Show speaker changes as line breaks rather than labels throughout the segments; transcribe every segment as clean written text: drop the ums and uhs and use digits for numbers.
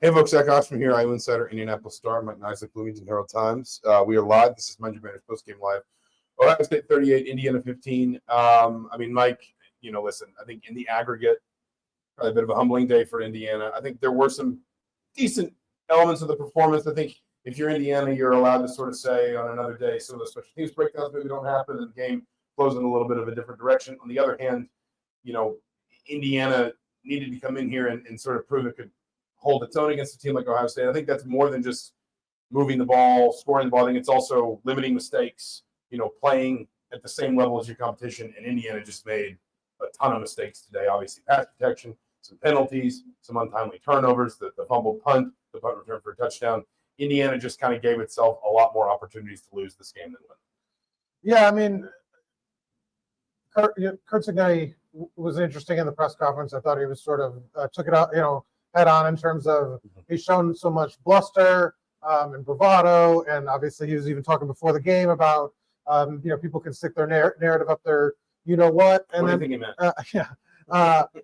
Hey folks, Zach Osterman here, Iowa Insider, Indianapolis Star, Mike Niziolek, Bloomington Herald Times. We are live. This is Mind Your Manners Postgame Live. Ohio State 38, Indiana 15. Mike, listen, I think in the aggregate, probably a bit of a humbling day for Indiana. I think there were some decent elements of the performance. I think if you're Indiana, you're allowed to sort of say on another day some of the special teams breakdowns maybe don't happen and the game flows in a little bit of a different direction. On the other hand, Indiana needed to come in here and sort of prove it could hold its own against a team like Ohio State. I think that's more than just moving the ball, scoring the ball. I think it's also limiting mistakes, playing at the same level as your competition. And Indiana just made a ton of mistakes today. Obviously, pass protection, some penalties, some untimely turnovers, the fumbled punt, the punt return for a touchdown. Indiana just kind of gave itself a lot more opportunities to lose this game than win.
Yeah, I mean, Kurt Cignetti was interesting in the press conference. I thought he was sort of took it out, head on in terms of he's shown so much bluster and bravado, and obviously he was even talking before the game about people can stick their narrative up their what. And
what do you think he meant?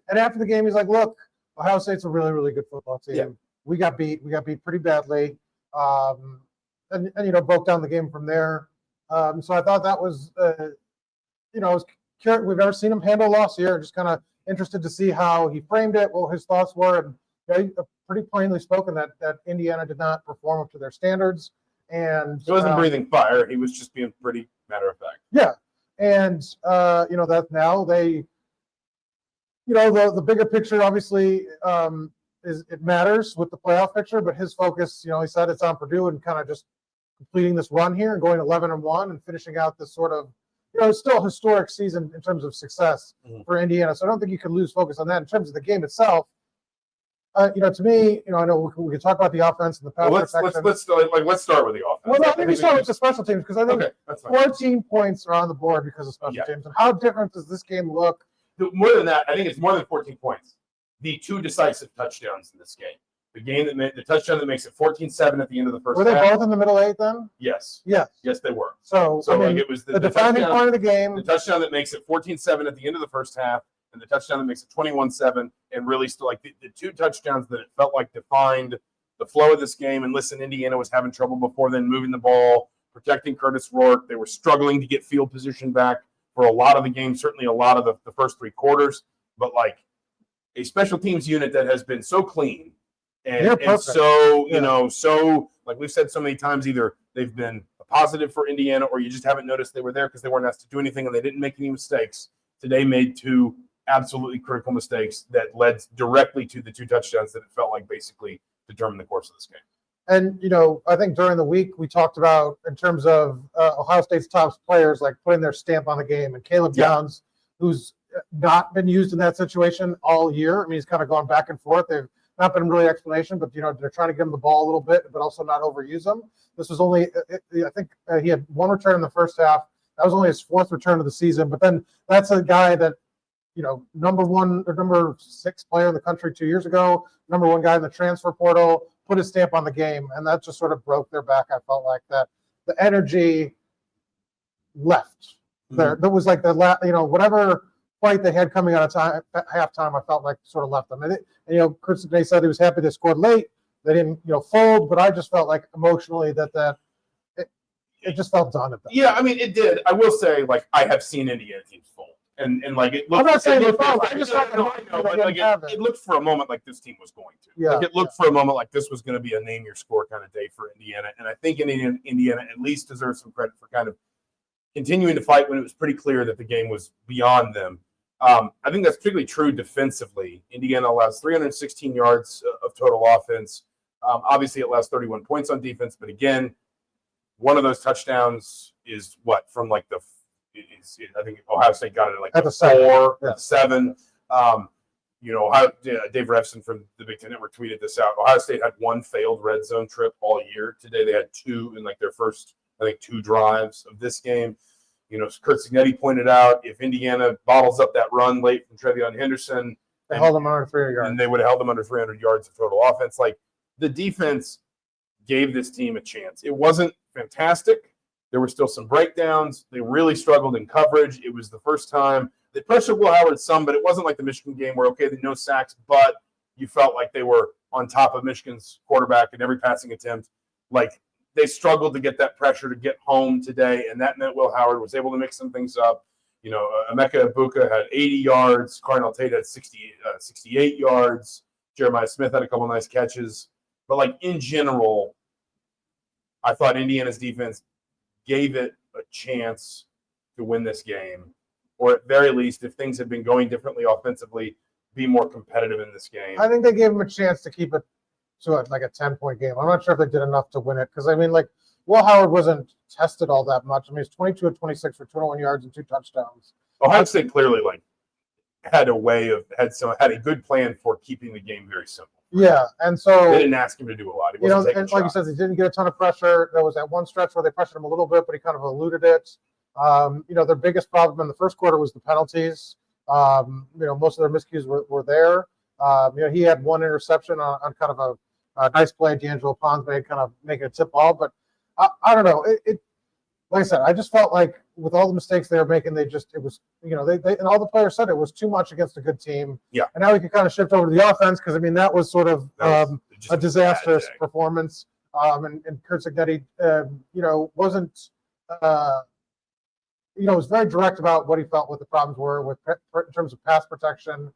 And after the game, he's like, "Look, Ohio State's a really, really good football team.
Yeah.
We got beat pretty badly, and broke down the game from there. So I thought that was we've never seen him handle loss here. Just kind of interested to see how he framed it, what his thoughts were, and pretty plainly spoken that Indiana did not perform up to their standards. And
he wasn't breathing fire. He was just being pretty matter of fact.
Yeah, and that now they, the bigger picture obviously is it matters with the playoff picture, but his focus, he said it's on Purdue and kind of just completing this run here and going 11-1 and finishing out this sort of. It's still a historic season in terms of success for Indiana. So I don't think you can lose focus on that. In terms of the game itself, to me, I know we can talk about the offense and the pass protection.
Let's start with the offense.
Well, I think we start with the special teams because I think
that's fine.
14 points are on the board because of special teams. And how different does this game look?
More than that, I think it's more than 14 points. The two decisive touchdowns in this game. The touchdown that makes it 14-7 at the end of the first half.
Were they both in the middle eight then?
Yes.
Yes,
they were.
So
it was
the defining point of the game.
The touchdown that makes it 14-7 at the end of the first half, and the touchdown that makes it 21-7, and really still the two touchdowns that it felt like defined the flow of this game. And listen, Indiana was having trouble before then moving the ball, protecting Curtis Rourke. They were struggling to get field position back for a lot of the game, certainly a lot of the first three quarters. But a special teams unit that has been so clean. And so, so like we've said so many times, either they've been a positive for Indiana or you just haven't noticed they were there because they weren't asked to do anything and they didn't make any mistakes. Today made two absolutely critical mistakes that led directly to the two touchdowns that it felt like basically determined the course of this game.
And, I think during the week we talked about in terms of Ohio State's top players, like putting their stamp on the game. And Caleb Downs, who's not been used in that situation all year. I mean, he's kind of gone back and forth. They've not been really explanation, but they're trying to give him the ball a little bit, but also not overuse him. This was only, I think he had one return in the first half. That was only his fourth return of the season. But then that's a guy that, number 1 or number 6 player in the country 2 years ago, number 1 guy in the transfer portal, put his stamp on the game, and that just sort of broke their back. I felt like that the energy left there. That was like whatever fight they had coming out of halftime, I felt like sort of left them. And Chris Cignetti said he was happy they scored late. They didn't, fold, but I just felt like emotionally that it just felt done at that.
Yeah, I mean, it did. I will say, I have seen Indiana teams fold, and it looked.
I'm not saying they fold.
It looked for a moment like this team was going to.
Yeah.
It looked for a moment like this was going to be a name your score kind of day for Indiana, and I think Indiana at least deserves some credit for kind of continuing to fight when it was pretty clear that the game was beyond them. I think that's particularly true defensively. Indiana allows 316 yards of total offense. Obviously, it allows 31 points on defense. But again, one of those touchdowns is from I think Ohio State got it at the 4, or 7. Dave Refson from the Big Ten Network tweeted this out. Ohio State had one failed red zone trip all year. Today they had 2 in their first, 2 drives of this game. Kurt Cignetti pointed out if Indiana bottles up that run late from Trevion Henderson,
they held them under 300 yards.
And they would have held them under 300 yards of total offense. The defense gave this team a chance. It wasn't fantastic. There were still some breakdowns. They really struggled in coverage. It was the first time they pressured Will Howard some, but it wasn't like the Michigan game where, no sacks, but you felt like they were on top of Michigan's quarterback in every passing attempt. Like, they struggled to get that pressure to get home today, and that meant Will Howard was able to mix some things up. You know, Emeka Ibuka had 80 yards. Cardinal Tate had 68 yards. Jeremiah Smith had a couple nice catches. But, like, in general, I thought Indiana's defense gave it a chance to win this game. Or at very least, if things had been going differently offensively, be more competitive in this game.
I think they gave him a chance to keep it to like a 10-point game. I'm not sure if they did enough to win it because, I mean, like, Will Howard wasn't tested all that much. I mean, he's 22 of 26 for 21 yards and 2 touchdowns.
Ohio State clearly, like, had a good plan for keeping the game very simple.
Yeah, and so
they didn't ask him to do a lot.
You know, and like you said, he didn't get a ton of pressure. There was that one stretch where they pressured him a little bit, but he kind of eluded it. You know, their biggest problem in the first quarter was the penalties. You know, most of their miscues were there. You know, he had one interception on kind of a nice play. D'Angelo Pons made, kind of making a tip ball, but I don't know. It like I said, I just felt like with all the mistakes they were making, it was, you know, they and all the players said it was too much against a good team.
Yeah.
And now we can kind of shift over to the offense because, I mean, that was sort of a disastrous performance. And Kurt Cignetti, you know, wasn't, you know, was very direct about what he felt what the problems were in terms of pass protection.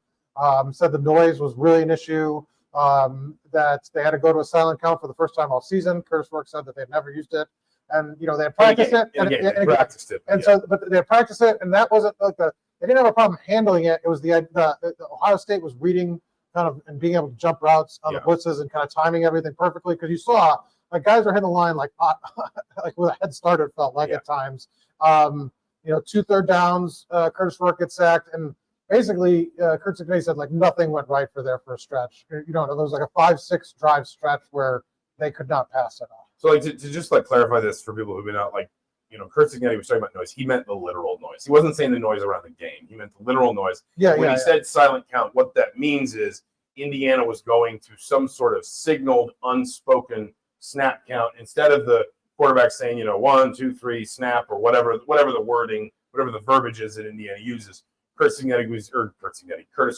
Said the noise was really an issue. That they had to go to a silent count for the first time all season. Curtis Rourke said that they'd never used it. And, you know, they had practiced it. But they had practiced it, and that wasn't like they didn't have a problem handling it. It was the Ohio State was reading kind of and being able to jump routes on the blitzes and kind of timing everything perfectly because you saw like guys were hitting the line like with a head start, it felt like at times. You know, 2 third downs, Curtis Rourke gets sacked, and basically Kurt Cignetti said like nothing went right for their first stretch. You know, there was like a 5-6 drive stretch where they could not pass it off.
So, like, to just like clarify this for people who've been out, like, you know, Kurt Cignetti was talking about noise. He meant the literal noise. He wasn't saying the noise around the game. He meant the literal noise. When he said silent count, what that means is Indiana was going to some sort of signaled, unspoken snap count instead of the quarterback saying, you know, 1, 2, 3, snap, or whatever the wording, whatever the verbiage is that Indiana uses. Curtis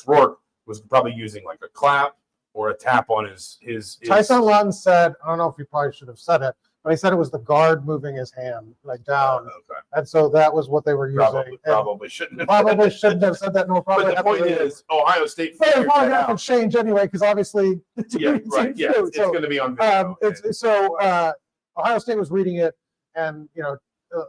Rourke was probably using like a clap or a tap on his
Tyson Lawton said, I don't know if he probably should have said it, but he said it was the guard moving his hand like down.
Okay.
And so that was what they were using.
Probably shouldn't have.
Probably shouldn't have said that. No, probably.
But the point is, Ohio State.
But it's probably not going to change anyway because obviously.
Yeah, right. Yeah, it's going to be on video.
Ohio State was reading it, and you know,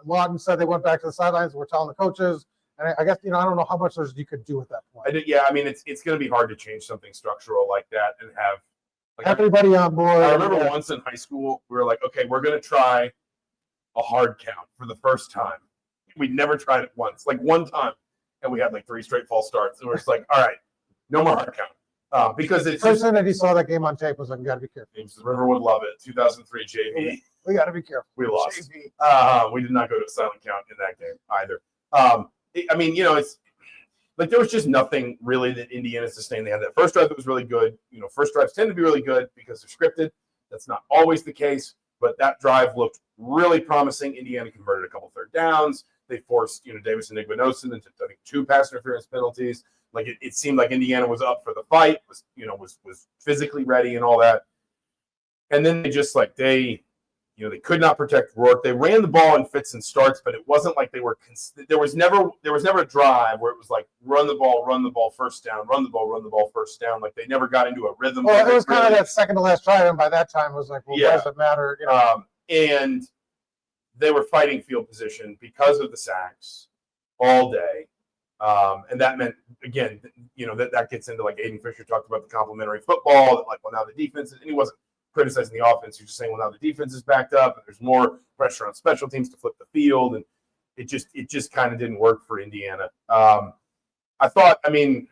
Lawton said they went back to the sidelines. We're telling the coaches. And I guess, you know, I don't know how much you could do at that point.
I mean, it's going to be hard to change something structural like that and have like,
everybody on board.
I remember once in high school, we were like, okay, we're going to try a hard count for the first time. We'd never tried it once, like one time, and we had like 3 straight false starts. And we're just like, all right, no more hard count. Because it's
the person that he saw that game on tape was like, you got to be careful.
James River would love it. 2003 JV.
We got to be careful.
We lost. We did not go to a silent count in that game either. I mean, you know, it's like there was just nothing really that Indiana sustained. They had that first drive that was really good. You know, first drives tend to be really good because they're scripted. That's not always the case, but that drive looked really promising. Indiana converted a couple third downs. They forced, you know, Davis and Igbinosun into, I think, 2 pass interference penalties. Like it seemed like Indiana was up for the fight, was physically ready and all that. And then they just like they could not protect Rourke. They ran the ball in fits and starts, but it wasn't like they were. There was never a drive where it was like run the ball, first down, run the ball, first down. Like they never got into a rhythm.
Well, it was kind of that second to last drive, and by that time it was like, well, what does it matter? You know?
And they were fighting field position because of the sacks all day, and that meant again, you know, that gets into like Aiden Fisher talked about the complementary football. That like, well, now the defense, and he wasn't criticizing the offense. You're just saying, well, now the defense is backed up and there's more pressure on special teams to flip the field. And it just kind of didn't work for Indiana. I think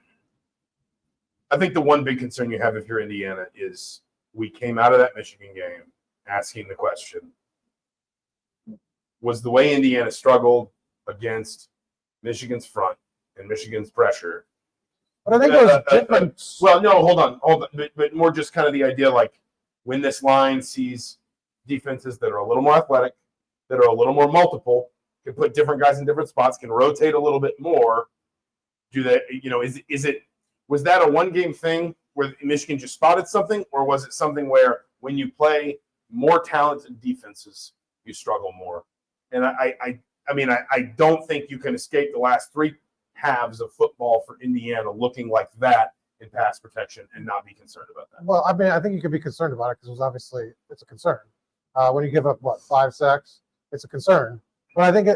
the one big concern you have if you're Indiana is we came out of that Michigan game asking the question, was the way Indiana struggled against Michigan's front and Michigan's pressure.
But I think it was different.
Well, no, hold on. But more just kind of the idea like, when this line sees defenses that are a little more athletic, that are a little more multiple, can put different guys in different spots, can rotate a little bit more, do they, you know, was that a one-game thing where Michigan just spotted something, or was it something where when you play more talented defenses, you struggle more? And I don't think you can escape the last three halves of football for Indiana looking like that in pass protection and not be concerned about that.
Well, I mean, I think you could be concerned about it because it's a concern. When you give up 5 sacks, it's a concern. But I think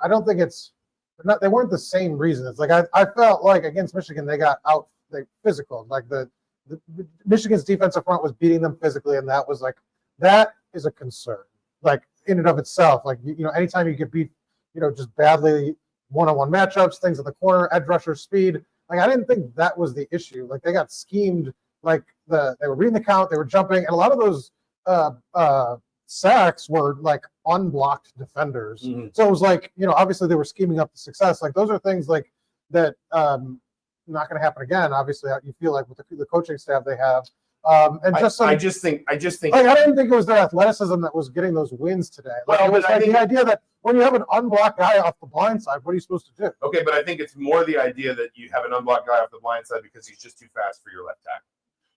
I don't think they weren't the same reasons. Like I felt like against Michigan they got out physical. Like the Michigan's defensive front was beating them physically, and that is a concern. Like in and of itself, like anytime you get beat, just badly one-on-one matchups, things in the corner, edge rusher speed. Like I didn't think that was the issue. Like they got schemed. Like they were reading the count, they were jumping, and a lot of those sacks were like unblocked defenders.
Mm-hmm.
So it was like obviously they were scheming up the success. Like those are things like that not going to happen again. Obviously, you feel like with the coaching staff they have. I just think
like,
I didn't think it was their athleticism that was getting those wins today. Like,
well,
it was like the idea that when you have an unblocked guy off the blind side, what are you supposed to do?
Okay, but I think it's more the idea that you have an unblocked guy off the blind side because he's just too fast for your left tackle,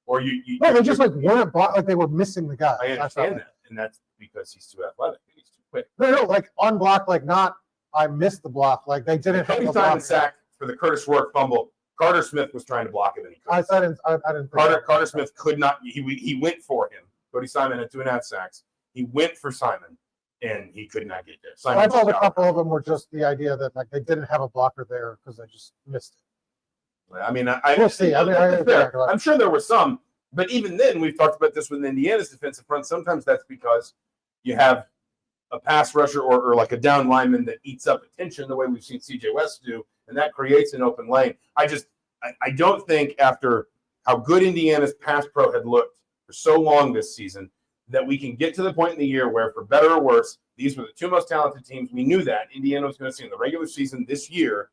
or
No, they just weren't blocked. Like they were missing the guy.
I understand that, and that's because he's too athletic and he's too quick.
No, like unblocked, like not. I missed the block. Like they didn't.
Cody Simon sack for the Curtis Rourke fumble. Carter Smith was trying to block it, and he couldn't.
I didn't.
Carter Smith could not. He went for him. Cody Simon had 2.5 sacks. He went for Simon, and he could not get there.
I thought a couple of them were just the idea that like they didn't have a blocker there because they just missed it.
I mean,
we'll see.
I'm sure there were some, but even then, we've talked about this with Indiana's defensive front. Sometimes that's because you have a pass rusher or like a down lineman that eats up attention the way we've seen C.J. West do, and that creates an open lane. I don't think after how good Indiana's pass pro had looked for so long this season that we can get to the point in the year where, for better or worse, these were the two most talented teams. We knew that Indiana was going to see in the regular season this year.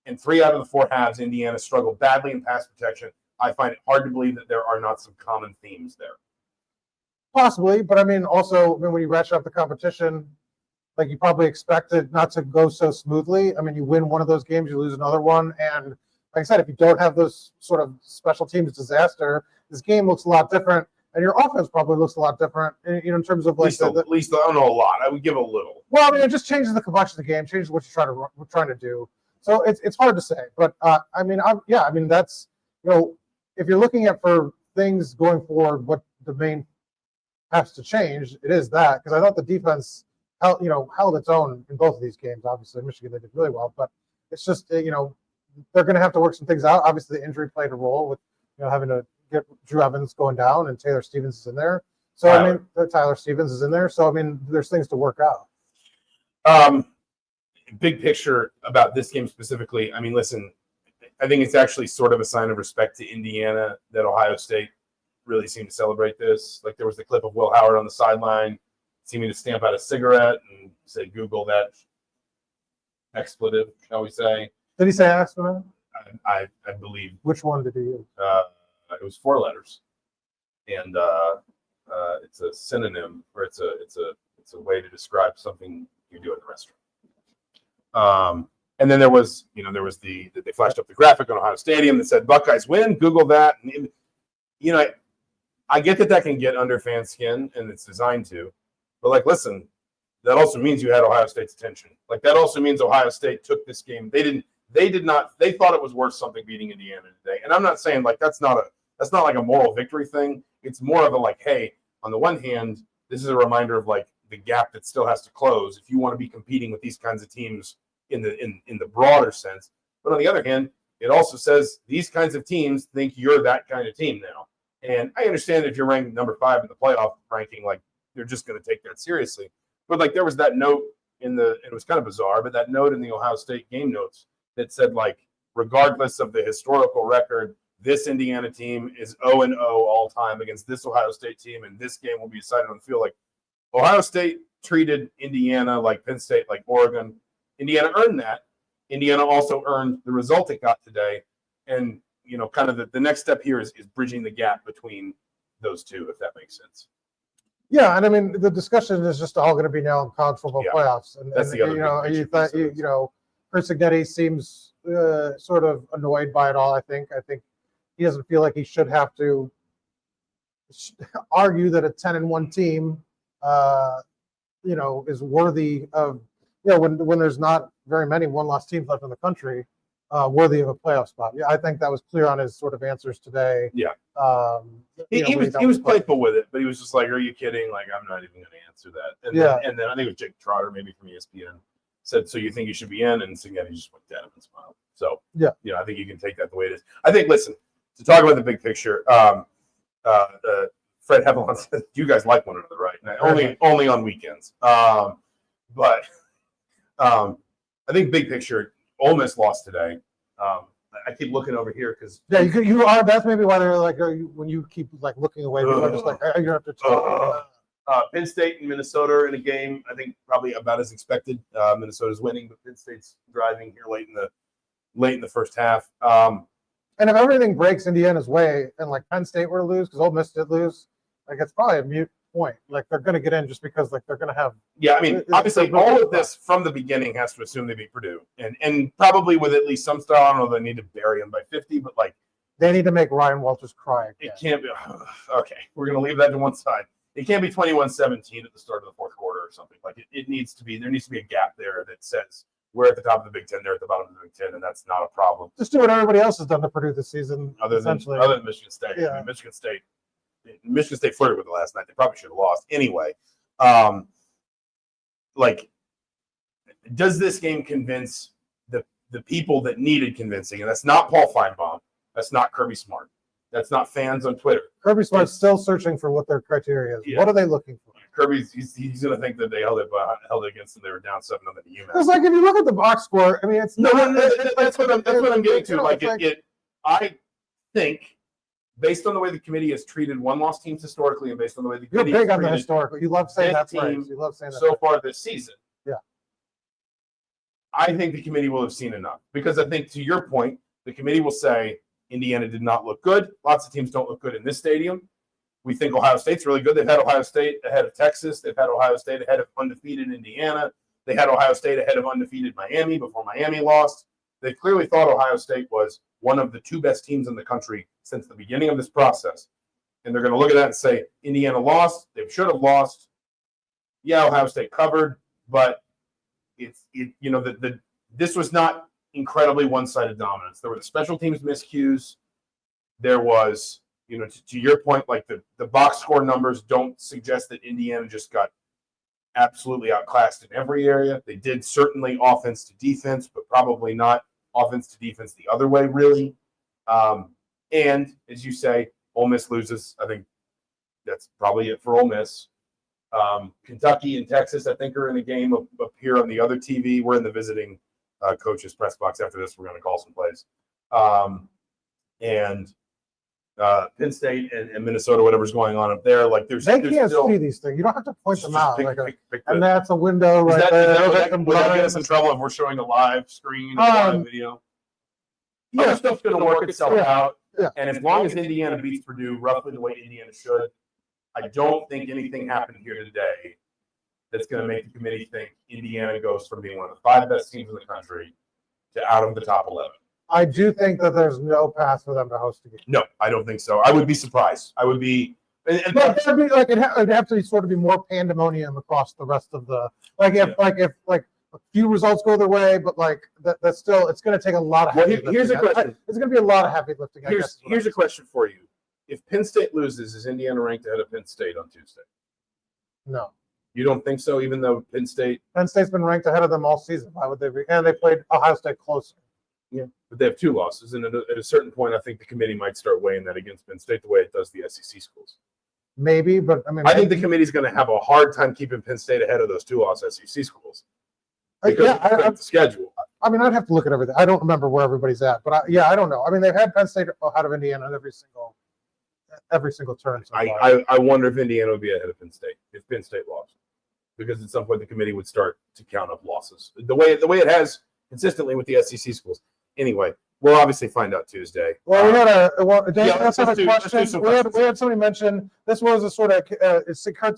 In 3 out of the 4 halves, Indiana struggled badly in pass protection. I find it hard to believe that there are not some common themes there.
Possibly, but I mean, also, when you ratchet up the competition, like you probably expect it not to go so smoothly. I mean, you win one of those games, you lose another one, and like I said, if you don't have those sort of special teams disaster, this game looks a lot different, and your offense probably looks a lot different. In terms of like
at least I don't know a lot. I would give a little.
Well, I mean, it just changes the complexion of the game, changes what you're trying to do. So it's hard to say, but I mean, that's if you're looking at for things going forward, what the main has to change, it is that, because I thought the defense held its own in both of these games. Obviously, Michigan, they did really well, but it's just they're going to have to work some things out. Obviously, the injury played a role with having to get Drew Evans going down and Taylor Stevens is in there. So Tyler Stevens is in there. So I mean, there's things to work out.
Big picture about this game specifically. I mean, listen, I think it's actually sort of a sign of respect to Indiana that Ohio State really seemed to celebrate this. Like there was the clip of Will Howard on the sideline seeming to stamp out a cigarette and say, Google that expletive, shall we say.
Did he say expletive?
I believe.
Which one did he use?
It was 4 letters. And it's a synonym, or it's a way to describe something you do in the restaurant. And then there was they flashed up the graphic on Ohio Stadium that said Buckeyes win. Google that. And, I get that can get under fan skin, and it's designed to. But like, listen, that also means you had Ohio State's attention. Like that also means Ohio State took this game. They thought it was worth something beating Indiana today. And I'm not saying like that's not like a moral victory thing. It's more of a like, hey, on the one hand, this is a reminder of like the gap that still has to close if you want to be competing with these kinds of teams in the broader sense. But on the other hand, it also says these kinds of teams think you're that kind of team now. And I understand if you're ranked number 5 in the playoff ranking, like they're just going to take that seriously. But like there was that note it was kind of bizarre, but that note in the Ohio State game notes that said like, regardless of the historical record, this Indiana team is 0-0 all time against this Ohio State team, and this game will be decided on the field. Like Ohio State treated Indiana like Penn State, like Oregon. Indiana earned that. Indiana also earned the result it got today. And, kind of the next step here is bridging the gap between those two, if that makes sense.
Yeah, and I mean, the discussion is just all going to be now in college football playoffs. And
that's the other
Chris Ignetti seems sort of annoyed by it all, I think. he doesn't feel like he should have to argue that a 10-1 team, is worthy of, when there's not very many one-loss teams left in the country, worthy of a playoff spot. Yeah, I think that was clear on his sort of answers today.
Yeah. He was playful with it, but he was just like, "Are you kidding? Like, I'm not even going to answer that." And then I think it was Jake Trotter, maybe from ESPN, said, "So you think you should be in?" And Cignetti just looked at him and smiled. So I think you can take that the way it is. I think, listen, to talk about the big picture, Fred Hevelon says you guys like one another, right? Only on weekends. But I think big picture, Ole Miss lost today. I keep looking over here because
you are. That's maybe why they're like, when you keep like looking away, people are just like, you have to talk.
Penn State and Minnesota are in a game. I think probably about as expected. Minnesota's winning, but Penn State's driving here late in the first half.
And if everything breaks Indiana's way, and like Penn State were to lose because Ole Miss did lose, like it's probably a moot point. Like they're going to get in just because like they're going to have.
Yeah, I mean, obviously, all of this from the beginning has to assume they beat Purdue, and probably with at least some style. I don't know. They need to bury them by 50, but like
they need to make Ryan Walters cry again.
It can't be. Okay, we're going to leave that to one side. It can't be 21-17 at the start of the fourth quarter or something. Like it needs to be. There needs to be a gap there that says we're at the top of the Big Ten, they're at the bottom of the Big Ten, and that's not a problem.
Just do what everybody else has done to Purdue this season,
other than Michigan State.
Yeah.
I mean, Michigan State flirted with it last night. They probably should have lost anyway. Does this game convince the people that needed convincing? And that's not Paul Feinbaum. That's not Kirby Smart. That's not fans on Twitter.
Kirby Smart's still searching for what their criteria is. Yeah. What are they looking for?
Kirby's he's going to think that they held it against them. They were down 7-0 to UMass.
It's like if you look at the box score, I mean, it's
that's what I'm getting to. I think based on the way the committee has treated one-loss teams historically, and based on the way the committee
you're big on the historical. You love saying that phrase. You love saying that
so far this season.
Yeah,
I think the committee will have seen enough because I think to your point, the committee will say Indiana did not look good. Lots of teams don't look good in this stadium. We think Ohio State's really good. They've had Ohio State ahead of Texas. They've had Ohio State ahead of undefeated Indiana. They had Ohio State ahead of undefeated Miami before Miami lost. They clearly thought Ohio State was one of the two best teams in the country since the beginning of this process. And they're going to look at that and say, Indiana lost. They should have lost. Yeah, Ohio State covered, but this was not incredibly one-sided dominance. There were the special teams miscues. There was, to your point, like the box score numbers don't suggest that Indiana just got absolutely outclassed in every area. They did certainly offense to defense, but probably not offense to defense the other way, really. And as you say, Ole Miss loses. I think that's probably it for Ole Miss. Kentucky and Texas, I think, are in a game up here on the other TV. We're in the visiting coach's press box after this. We're going to call some plays. And Penn State and Minnesota, whatever's going on up there, like they
can't see these things. You don't have to point them out. And that's a window right there.
Would that get us in trouble if we're showing a live screen, live video? Other stuff's going to work itself out.
Yeah.
And as long as Indiana beats Purdue roughly the way Indiana should, I don't think anything happened here today that's going to make the committee think Indiana goes from being one of the 5 best teams in the country to out of the top 11.
I do think that there's no path for them to host a game.
No, I don't think so. I would be surprised. I would be.
It'd have to sort of be more pandemonium across the rest of the if a few results go their way, but that's still it's going to take a lot of heavy lifting.
Here's a question.
It's going to be a lot of heavy lifting.
Here's a question for you. If Penn State loses, is Indiana ranked ahead of Penn State on Tuesday?
No.
You don't think so, even though Penn State's
been ranked ahead of them all season. Why would they be? And they played Ohio State closer.
Yeah, but they have 2 losses, and at a certain point, I think the committee might start weighing that against Penn State the way it does the SEC schools.
Maybe, but
I think the committee's going to have a hard time keeping Penn State ahead of those 2-loss SEC schools because of the schedule.
I mean, I'd have to look at everything. I don't remember where everybody's at, but I don't know. I mean, they've had Penn State ahead of Indiana in every single turn. So
I wonder if Indiana would be ahead of Penn State if Penn State lost, because at some point the committee would start to count up losses the way it has consistently with the SEC schools. Anyway, we'll obviously find out Tuesday.
Well, we had a question. We had somebody mention this was a sort of Kurt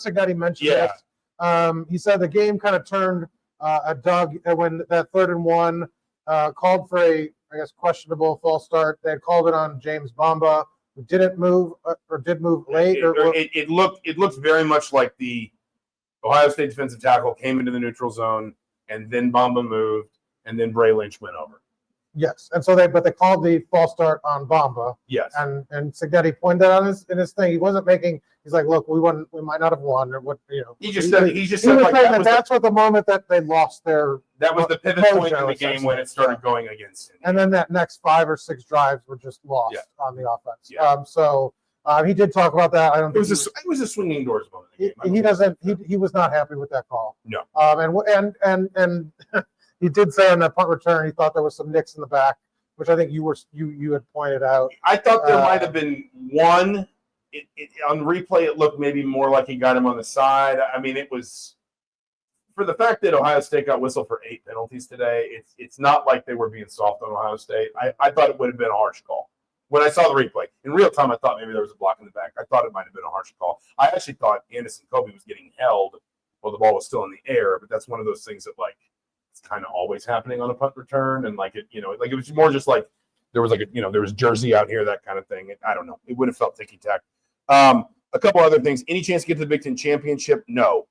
Cignetti mentioned it. He said the game kind of turned at Doug when that 3rd and 1 called for a I guess, questionable false start. They had called it on James Bamba, who didn't move or did move late.
It looked very much like the Ohio State defensive tackle came into the neutral zone, and then Bamba moved, and then Bray Lynch went over.
Yes, and so they called the false start on Bamba.
Yes,
and Signetti pointed that out in his thing. He wasn't making. He's like, look, we might not have won, or what, you know.
He just said like
that's what the moment that they lost their.
That was the pivot point in the game when it started going against him.
And then that next 5 or 6 drives were just lost on the offense. Yeah. He did talk about that.
It was a swinging doors moment.
He was not happy with that call.
No.
And he did say on that punt return he thought there was some nicks in the back, which I think you had pointed out.
I thought there might have been one. On replay, it looked maybe more like he got him on the side. I mean, it was for the fact that Ohio State got whistled for 8 penalties today. It's not like they were being soft on Ohio State. I thought it would have been a harsh call. When I saw the replay in real time, I thought maybe there was a block in the back. I thought it might have been a harsh call. I actually thought Anderson Kobe was getting held while the ball was still in the air, but that's one of those things that like it's kind of always happening on a punt return, and like it was more just like there was there was jersey out here, that kind of thing. I don't know. It would have felt ticky-tack. A couple other things. Any chance to get to the Big Ten championship? No.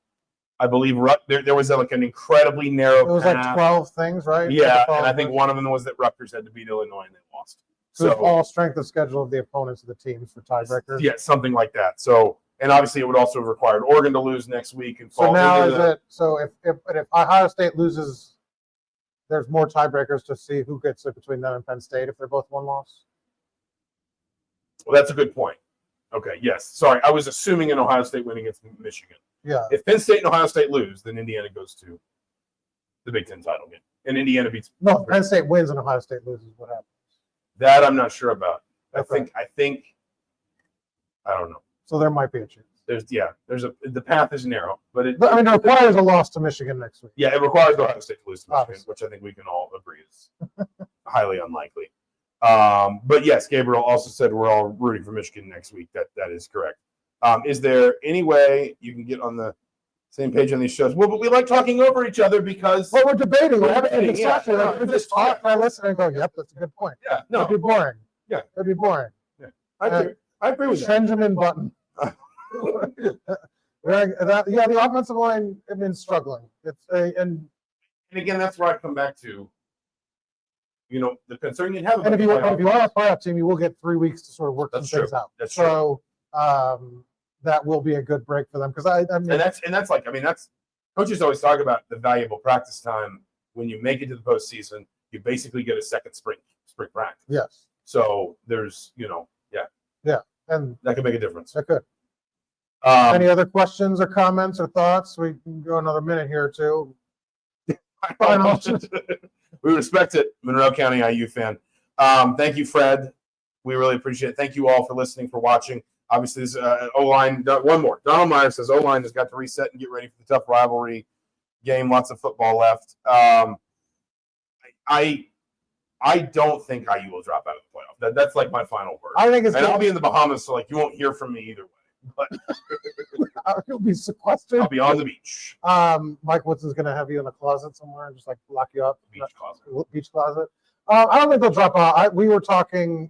I believe there was like an incredibly narrow.
It was
path.
like 12 things, right?
Yeah, and I think one of them was that Rutgers had to beat Illinois and they lost.
So all strength of schedule of the opponents of the teams for tiebreakers.
Yeah, something like that. So, and obviously it would also have required Oregon to lose next week and fall.
So now if Ohio State loses, there's more tiebreakers to see who gets it between them and Penn State if they're both one loss.
Well, that's a good point. Okay, yes. Sorry, I was assuming an Ohio State win against Michigan.
Yeah.
If Penn State and Ohio State lose, then Indiana goes to the Big Ten title game, and Indiana beats.
No, if Penn State wins and Ohio State loses, what happens?
That I'm not sure about.
Okay.
I think I don't know.
So there might be a chance.
The path is narrow, but it
requires a loss to Michigan next week.
Yeah, it requires Ohio State to lose to Michigan,
Obviously.
which I think we can all agree is highly unlikely. But yes, Gabriel also said we're all rooting for Michigan next week. That is correct. Is there any way you can get on the same page on these shows? Well, but we like talking over each other because
we're debating. We're having a
yeah,
discussion.
no,
We just talk and I listen and go, yep, that's a good point.
Yeah, no,
It'd be boring.
Yeah.
It'd be boring.
Yeah. I agree with that.
Benjamin Button. The offensive line has been struggling.
And again, that's where I come back to. The concern you have.
And if you are a playoff team, you will get 3 weeks to sort of work some things out.
That's true.
That will be a good break for them because
that's coaches always talk about the valuable practice time when you make it to the postseason. You basically get a second spring practice.
Yes.
So there's
and
that could make a difference.
That could. Any other questions or comments or thoughts? We can go another minute here or two.
We respect it, Monroe County IU fan. Thank you, Fred. We really appreciate it. Thank you all for listening, for watching. Obviously, this O-line, one more. Donald Meyer says O-line has got to reset and get ready for the tough rivalry game. Lots of football left. I don't think IU will drop out of the playoff. That's like my final word.
I think
I'll be in the Bahamas, so you won't hear from me either way. But
you'll be sequestered.
I'll be on the beach.
Mike Woods is going to have you in the closet somewhere and just lock you up.
Beach
closet. I don't think they'll drop out. We were talking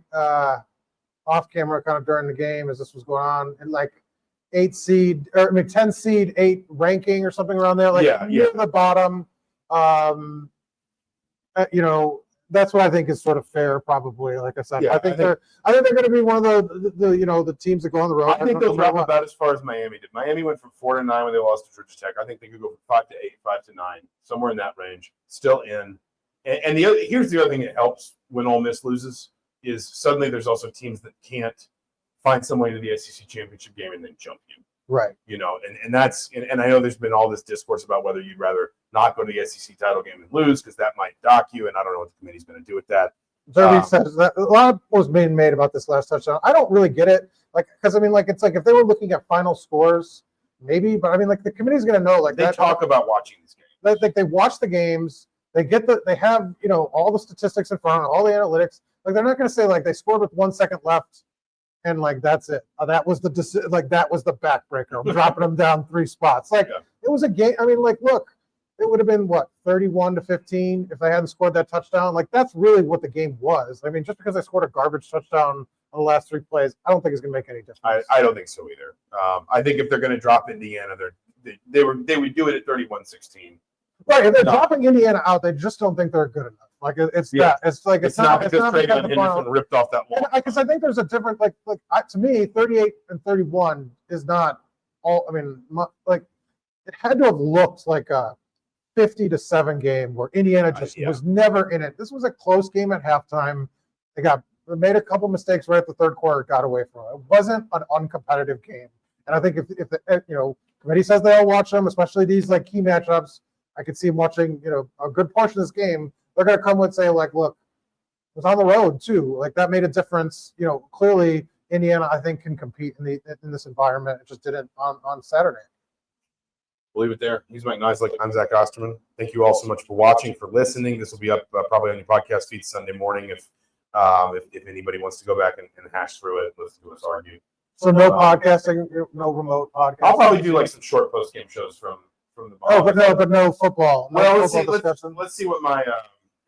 off camera kind of during the game as this was going on, and 10 seed, 8 ranking or something around there. Near the bottom. That's what I think is sort of fair, probably. Like I said, I think they're going to be one of the teams that go on the road.
I think they'll drop about as far as Miami did. Miami went from 4-9 when they lost to Georgia Tech. I think they could go from 5-8, 5-9, somewhere in that range. Still in. And here's the other thing that helps when Ole Miss loses is suddenly there's also teams that can't find some way to the SEC championship game and then jump you.
Right.
And that's and I know there's been all this discourse about whether you'd rather not go to the SEC title game and lose because that might dock you, and I don't know what the committee's going to do with that.
Derby says that a lot was being made about this last touchdown. I don't really get it, because it's like if they were looking at final scores, maybe, but the committee's going to know.
They talk about watching these games.
They watch the games. They get they have all the statistics in front, all the analytics. They're not going to say they scored with 1 second left. And that's it. That was the backbreaker. I'm dropping them down 3 spots. It was a game. Look, it would have been what 31-15 if they hadn't scored that touchdown. Like that's really what the game was. I mean, just because they scored a garbage touchdown on the last 3 plays, I don't think it's going to make any difference.
I don't think so either. I think if they're going to drop Indiana, they would do it at 31-16.
Right, if they're dropping Indiana out, they just don't think they're good enough. Like it's
Yeah.
that. It's like
It's not because
because
Travion
the final-
Henderson ripped off that wall.
Because I think there's a different to me, 38-31 is not all. I mean, like it had to have looked like a 50-7 game where Indiana just was never in it. This was a close game at halftime. They made a couple mistakes right at the third quarter, got away from it. It wasn't an uncompetitive game. And I think if the committee says they all watch them, especially these like key matchups, I could see them watching a good portion of this game. They're going to come and say like, look, it was on the road too. Like that made a difference. Clearly Indiana I think can compete in this environment. It just didn't on Saturday.
We'll leave it there. He's Mike Niziolek. I'm Zach Osterman. Thank you all so much for watching, for listening. This will be up probably on your podcast feed Sunday morning if anybody wants to go back and hash through it, listen to us argue.
So no podcasting, no remote podcasting.
I'll probably do like some short post-game shows from the Bahamas.
But no football.
Well,
Let's
see what my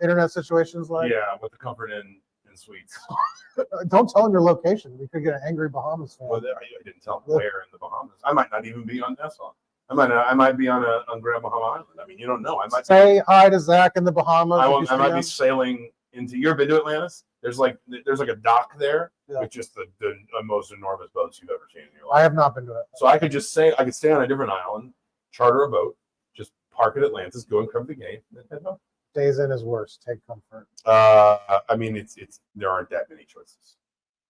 internet situation's like.
what the Comfort Inn suites.
Don't tell them your location. We could get an angry Bahamas fan.
Well, I didn't tell them where in the Bahamas. I might not even be on Nassau. I might be on Grand Bahama Island. I mean, you don't know. I might
say hi to Zach in the Bahamas.
I might be sailing into. You ever been to Atlantis? There's like a dock there with just the most enormous boats you've ever seen in your life.
I have not been to it.
So I could stay on a different island, charter a boat, just park at Atlantis, go and cover the game.
Days in is worse. Take comfort.
I mean, it's there aren't that many choices.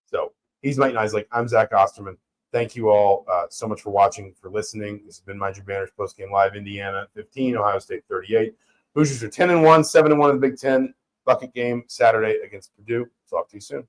So he's Mike Niziolek. I'm Zach Osterman. Thank you all so much for watching, for listening. This has been Mind Your Banners Postgame Live. Indiana 15, Ohio State 38. Hoosiers are 10-1, 7-1 in the Big Ten. Bucket game Saturday against Purdue. Talk to you soon.